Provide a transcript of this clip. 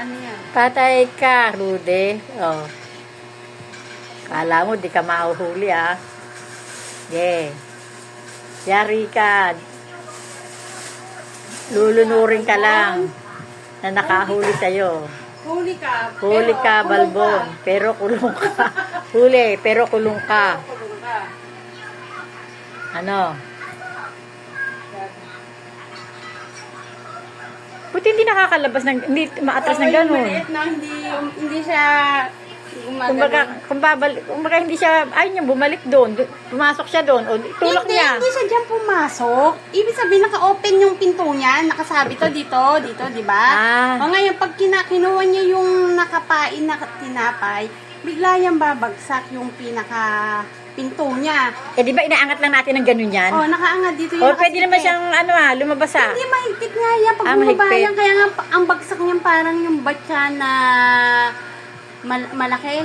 ano yan? Patay ka, Rude. Oh. Kala mo, di ka mahuhuli, ah. Yeah. Yari ka. Lulunurin ka lang na nakahuli sa'yo. Huli ka. Huli ka, balbon. Pero kulong ka. Huli, pero kulong ka. Kulong ka. Ano? Buti hindi nakakalabas ng, hindi maatras ng ganun. Maliit na hindi siya Kumbaga hindi siya, ayaw niya bumalik doon. Pumasok siya doon, o tulak niya. Hindi siya dyan pumasok. Ibig sabihin, naka-open yung pinto niya. Nakasabi to dito, di ba? O ngayon, pag kinuha niya yung nakapain na tinapay, bigla niyang babagsak yung pinto niya. Eh, di ba inaangat lang natin ng ganun yan? Oh, nakaangat dito O, yung pwede naman siyang, lumabas ah. Hindi, mahigpit nga yan. Pag bumaba mahigpit. yan, kaya nga ang bagsak niyan parang yung batya na malaki.